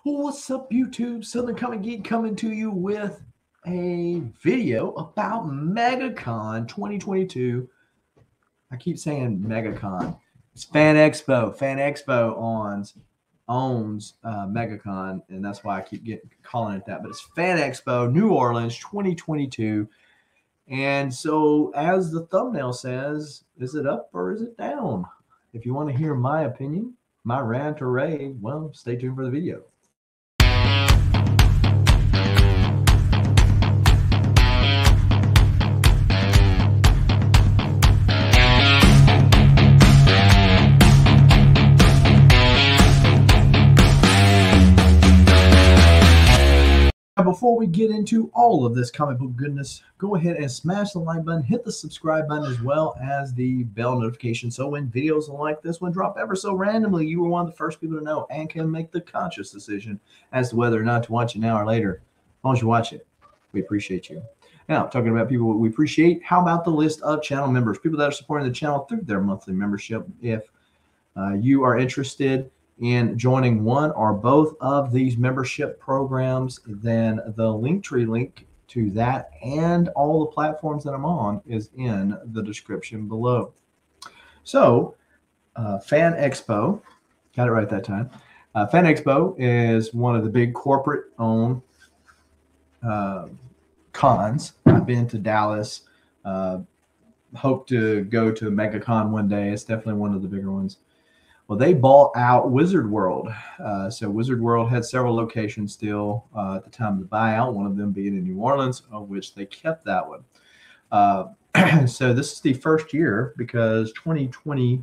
What's up, YouTube? Southern Comic Geek coming to you with a video about MegaCon 2022. I keep saying MegaCon. It's Fanexpo. Fanexpo owns MegaCon, and that's why I keep calling it that. But it's Fanexpo New Orleans 2022. And so, as the thumbnail says, is it up or is it down? If you want to hear my opinion, my rant or rave, well, stay tuned for the video. Before we get into all of this comic book goodness, go ahead and smash the like button, hit the subscribe button, as well as the bell notification, so when videos like this one drop ever so randomly, you are one of the first people to know and can make the conscious decision as to whether or not to watch it now or later. As long as you watch it, we appreciate you. Now, talking about people we appreciate, how about the list of channel members, people that are supporting the channel through their monthly membership? If you are interested in joining one or both of these membership programs, then the Linktree link to that and all the platforms that I'm on is in the description below. So, Fanexpo, got it right that time. Fanexpo is one of the big corporate-owned cons. I've been to Dallas. Hope to go to MegaCon one day. It's definitely one of the bigger ones. Well, they bought out Wizard World. So Wizard World had several locations still at the time of the buyout, one of them being in New Orleans, of which they kept that one. So this is the first year, because 2020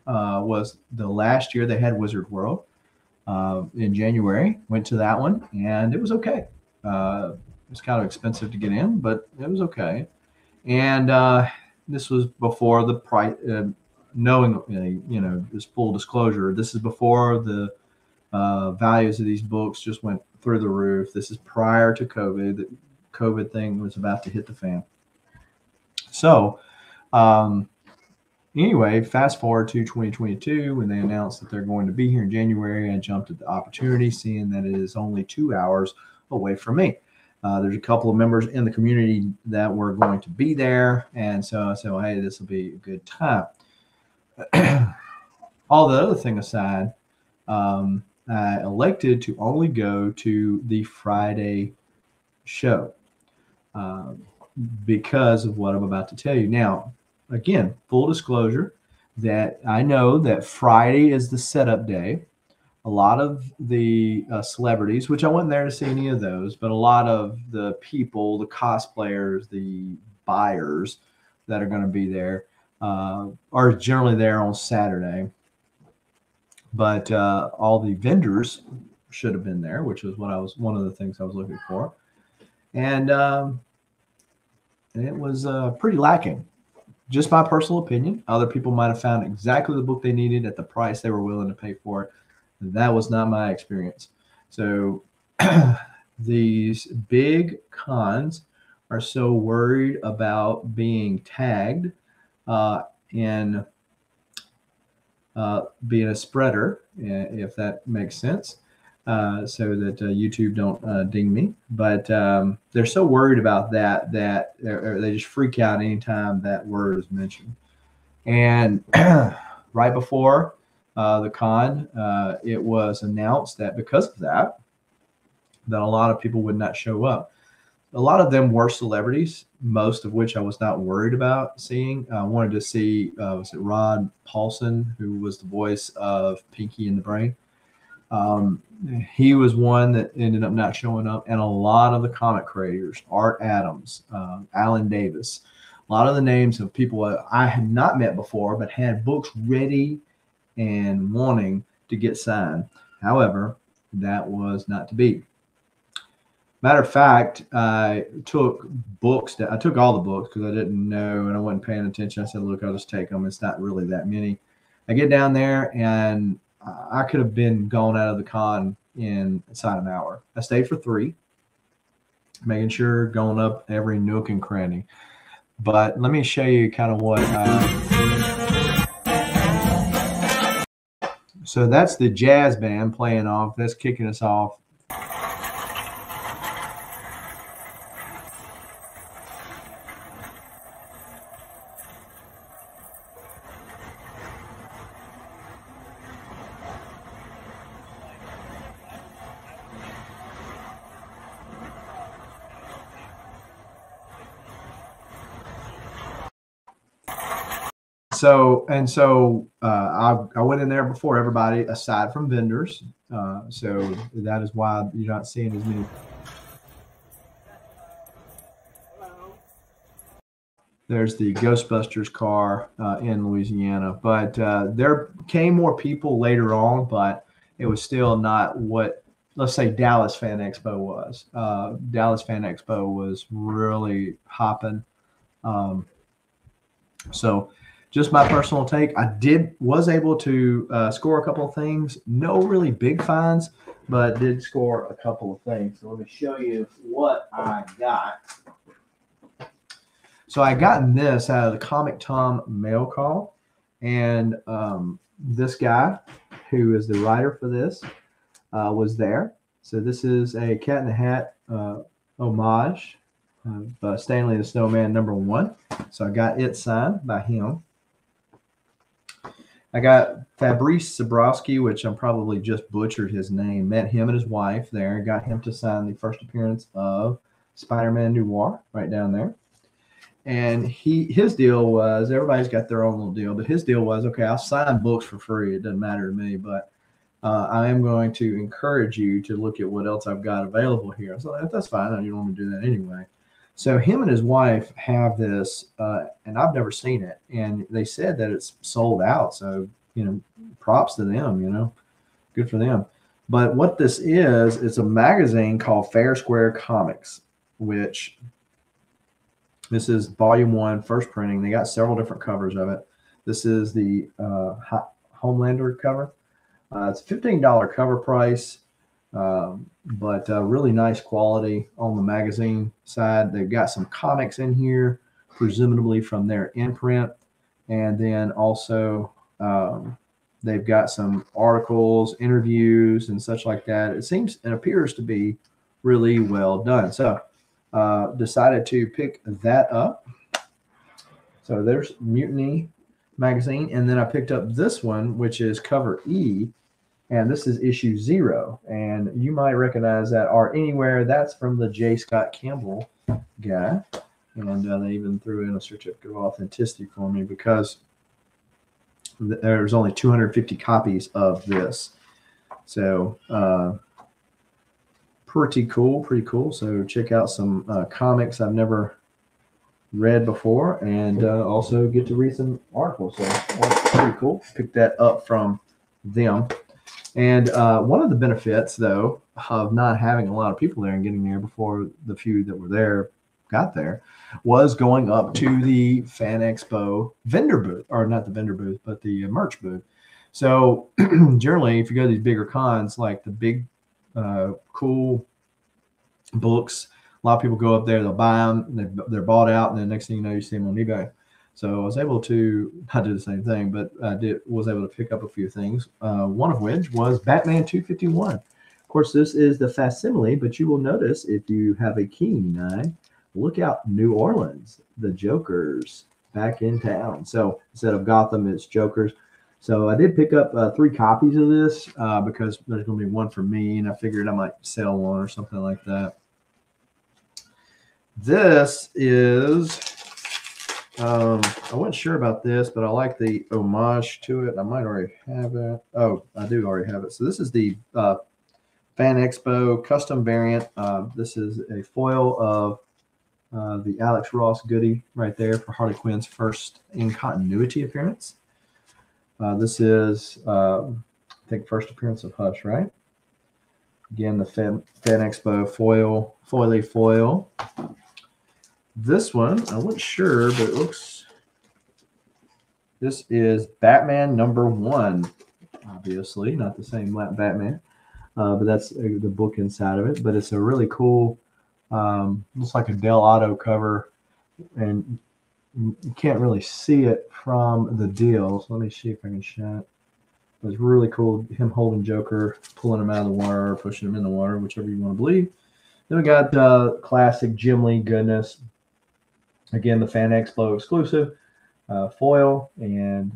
was the last year they had Wizard World. In January, went to that one, and it was okay. It was kind of expensive to get in, but it was okay. And this was before the price. Knowing, you know, this full disclosure, this is before the values of these books just went through the roof. This is prior to COVID. The COVID thing was about to hit the fan. So anyway, fast forward to 2022 when they announced that they're going to be here in January. I jumped at the opportunity, seeing that it is only 2 hours away from me. There's a couple of members in the community that were going to be there, and so I said, well, hey, this will be a good time. All the other thing aside, I elected to only go to the Friday show because of what I'm about to tell you. Now, again, full disclosure that I know that Friday is the setup day. A lot of the celebrities, which I wasn't there to see any of those, but a lot of the people, the cosplayers, the buyers that are going to be there, are generally there on Saturday. But all the vendors should have been there, which was one of the things I was looking for. And it was pretty lacking. Just my personal opinion. Other people might have found exactly the book they needed at the price they were willing to pay for it. That was not my experience. So these big cons are so worried about being tagged in being a spreader, if that makes sense, so that YouTube don't ding me. But they're so worried about that they just freak out anytime that word is mentioned. And right before the con, it was announced that because of that a lot of people would not show up. A lot of them were celebrities, most of which I was not worried about seeing. I wanted to see, was it Rod Paulson, who was the voice of Pinky and the Brain? He was one that ended up not showing up. And a lot of the comic creators, Art Adams, Alan Davis, a lot of the names of people I had not met before, but had books ready and wanting to get signed. However, that was not to be. Matter of fact, I took books. I took all the books because I didn't know and I wasn't paying attention. I said, look, I'll just take them. It's not really that many. I get down there and I could have been gone out of the con inside an hour. I stayed for 3, making sure going up every nook and cranny. But let me show you kind of what So that's the jazz band playing off. That's kicking us off. So I went in there before everybody, aside from vendors. So that is why you're not seeing as many. There's the Ghostbusters car in Louisiana, but there came more people later on, but it was still not what, let's say, Dallas Fanexpo was. Dallas Fanexpo was really hopping. So just my personal take, I was able to score a couple of things. No really big finds, but did score a couple of things. So let me show you what I got. So I got this out of the Comic Tom mail call, and this guy, who is the writer for this, was there. So this is a Cat in the Hat homage of Stanley the Snowman #1. So I got it signed by him. I got Fabrice Zabrowski, which I'm probably just butchered his name. Met him and his wife there. Got him to sign the first appearance of Spider-Man Noir right down there. And his deal was, everybody's got their own little deal, but his deal was, okay, I'll sign books for free. It doesn't matter to me, but I am going to encourage you to look at what else I've got available here. So that's fine. You don't want to do that anyway. So him and his wife have this, and I've never seen it. And they said that it's sold out. So, props to them, good for them. But what this is, it's a magazine called Fair Square Comics, which this is volume 1, first printing. They got several different covers of it. This is the Homelander cover. It's a $15 cover price, but really nice quality on the magazine side. They've got some comics in here, presumably from their imprint. And then also they've got some articles, interviews, and such like that. It appears to be really well done. So decided to pick that up. So there's Mutiny magazine. And then I picked up this one, which is cover E. And this is issue 0. And you might recognize that art anywhere. That's from the J. Scott Campbell guy. And they even threw in a certificate of authenticity for me because there's only 250 copies of this. So pretty cool. So check out some comics I've never read before, and also get to read some articles. So that's pretty cool. Pick that up from them. And one of the benefits, though, of not having a lot of people there and getting there before the few that were there got there was going up to the Fanexpo vendor booth, or not the vendor booth, but the merch booth. So generally, if you go to these bigger cons, like the big cool books, a lot of people go up there, they'll buy them, they're bought out, and then next thing you know, you see them on eBay. So I was able to not do the same thing, but was able to pick up a few things, one of which was Batman 251. Of course, this is the facsimile, but you will notice if you have a keen eye, look out, New Orleans, the Joker's back in town. So instead of Gotham, it's Joker's. So I did pick up 3 copies of this because there's going to be one for me, and I figured I might sell one or something like that. This is, I wasn't sure about this, but I like the homage to it. I might already have it. Oh, I do already have it. So this is the Fanexpo custom variant. This is a foil of the Alex Ross goodie right there for Harley Quinn's first in continuity appearance. This is, I think, first appearance of Hush, right? Again, the Fanexpo foil. This one, I wasn't sure, but it looks, this is Batman #1, obviously, not the same Batman, but that's the book inside of it. But it's a really cool, looks like a Del Auto cover, and you can't really see it from the deal. So let me see if I can show it. It was really cool. Him holding Joker, pulling him out of the water, pushing him in the water, whichever you want to believe. Then we got classic Jim Lee goodness. Again, the Fanexpo exclusive foil, and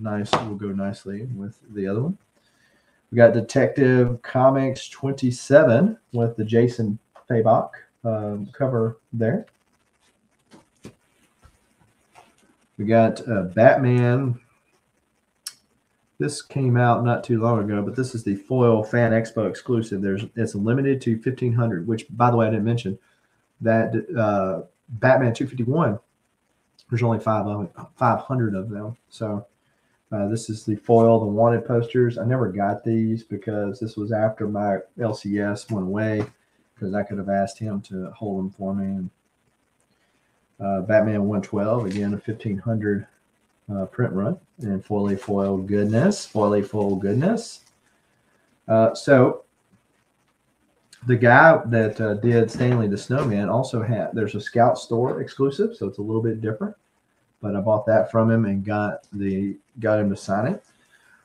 nice. Will go nicely with the other one. We got Detective Comics 27 with the Jason Fabok cover there. We got Batman. This came out not too long ago, but this is the foil Fanexpo exclusive. It's limited to 1,500, which, by the way, I didn't mention that Batman 251. There's only 500 of them. So this is the foil, the wanted posters. I never got these because this was after my LCS went away, because I could have asked him to hold them for me. And Batman 112, again, a 1,500 print run, and foily foil goodness. So the guy that did Stanley the Snowman also had, there's a Scout Store exclusive, so it's a little bit different. But I bought that from him and got him to sign it.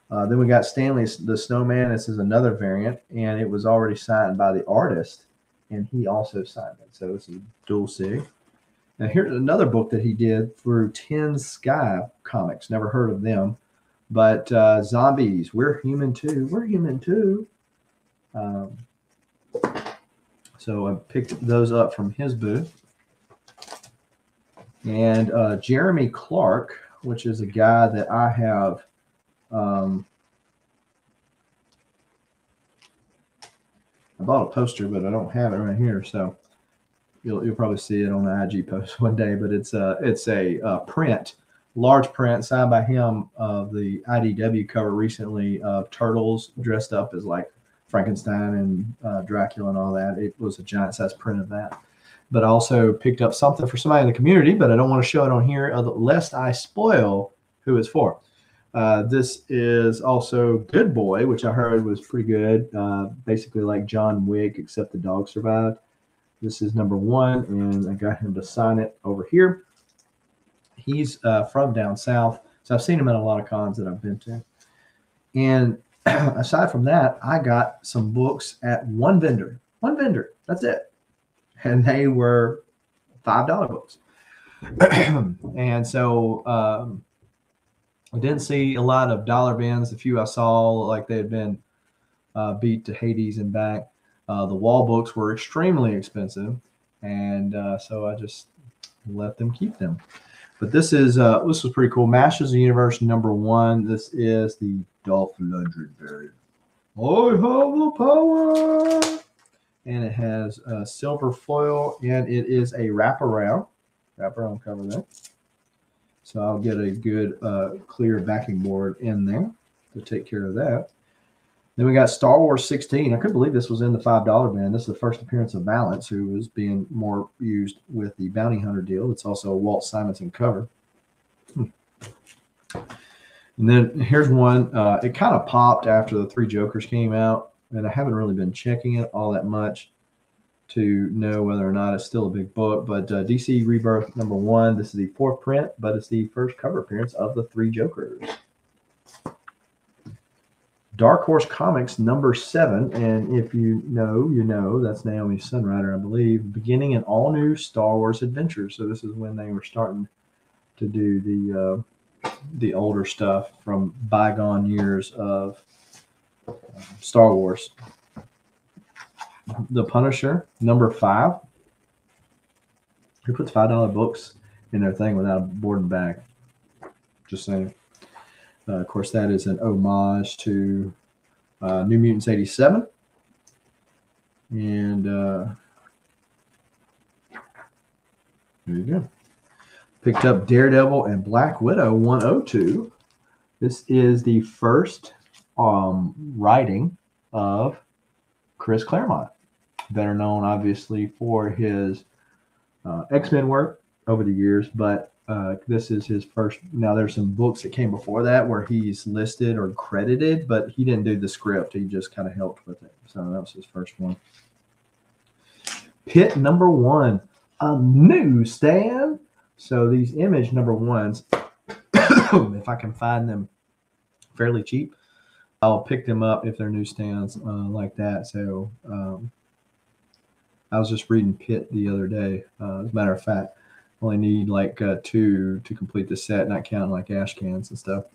Then we got Stanley the Snowman. This is another variant, and it was already signed by the artist, and he also signed it. So it's a dual sig. Now here's another book that he did through 10 Sky Comics. Never heard of them, but Zombies. We're human too. We're human too. So I picked those up from his booth. And Jeremy Clark, which is a guy that I have I bought a poster, but I don't have it right here, so you'll probably see it on the IG post one day. But it's a print, large print signed by him of the IDW cover recently of turtles dressed up as like Frankenstein and Dracula and all that. It was a giant size print of that. But I also picked up something for somebody in the community, but I don't want to show it on here lest I spoil who it's for. This is also Good Boy, which I heard was pretty good. Basically like John Wick, except the dog survived. This is number 1, and I got him to sign it over here. He's from down south, so I've seen him at a lot of cons that I've been to. And aside from that, I got some books at one vendor. One vendor, that's it. And they were $5 books. And so I didn't see a lot of dollar bins. The few I saw, like they had been beat to Hades and back. The wall books were extremely expensive. And so I just let them keep them. But this was pretty cool. Masters of the Universe number 1. This is the Dolph Lundgren variant. I have the power. And it has a silver foil, and it is a wraparound cover there. So I'll get a good clear backing board in there to take care of that. Then we got Star Wars 16. I couldn't believe this was in the $5 bin. This is the first appearance of Valance, who was being more used with the Bounty Hunter deal. It's also a Walt Simonson cover. And then here's one. It kind of popped after the 3 Jokers came out. And I haven't really been checking it all that much to know whether or not it's still a big book. But DC Rebirth number 1, this is the 4th print, but it's the first cover appearance of the 3 Jokers. Dark Horse Comics number 7, and if you know, you know, that's Naomi Sunrider, I believe, beginning an all-new Star Wars adventure. So this is when they were starting to do the older stuff from bygone years of Star Wars. The Punisher number 5. Who puts $5 books in their thing without a board and bag? Just saying. Of course, that is an homage to New Mutants 87. And there you go. Picked up Daredevil and Black Widow 102. This is the first writing of Chris Claremont, better known obviously for his X-Men work over the years, but this is his first. Now there's some books that came before that where he's listed or credited, but he didn't do the script. He just kind of helped with it. So that was his first one. Pit number 1, a newsstand. So these Image number 1s, if I can find them fairly cheap, I'll pick them up if they're newsstands like that. So I was just reading Pitt the other day. As a matter of fact, only need like 2 to complete the set, not counting like ash cans and stuff.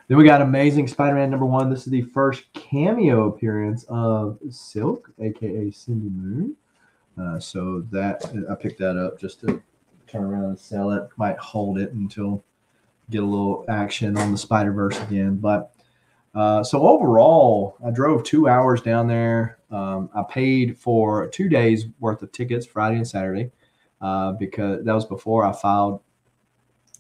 Then we got Amazing Spider-Man #1. This is the first cameo appearance of Silk, aka Cindy Moon. So that I picked that up just to turn around and sell it. Might hold it until get a little action on the Spider-Verse again. But so overall, I drove 2 hours down there. I paid for 2 days worth of tickets, Friday and Saturday, because that was before I filed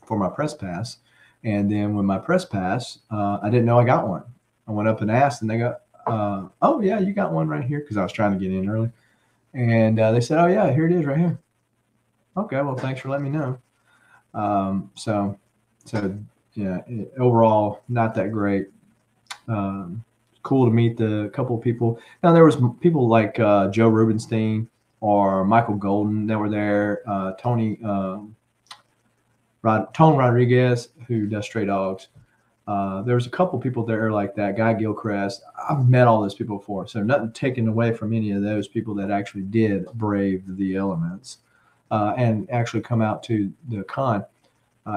for my press pass. And then when my press pass, I didn't know I got one. I went up and asked, and they got, oh yeah, you got one right here, because I was trying to get in early. And they said, oh yeah, here it is right here. Okay, well, thanks for letting me know. So yeah, overall, not that great. Cool to meet the couple of people. Now there was people like Joe Rubenstein or Michael Golden that were there. Tony Rodriguez, who does Stray Dogs. There was a couple people there like that. Guy Gilchrist. I've met all those people before, so nothing taken away from any of those people that actually did brave the elements and actually come out to the con.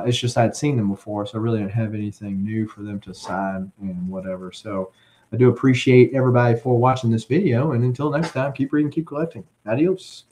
It's just I'd seen them before, so I really didn't have anything new for them to sign and whatever. So I do appreciate everybody for watching this video, and until next time, keep reading, keep collecting. Adios.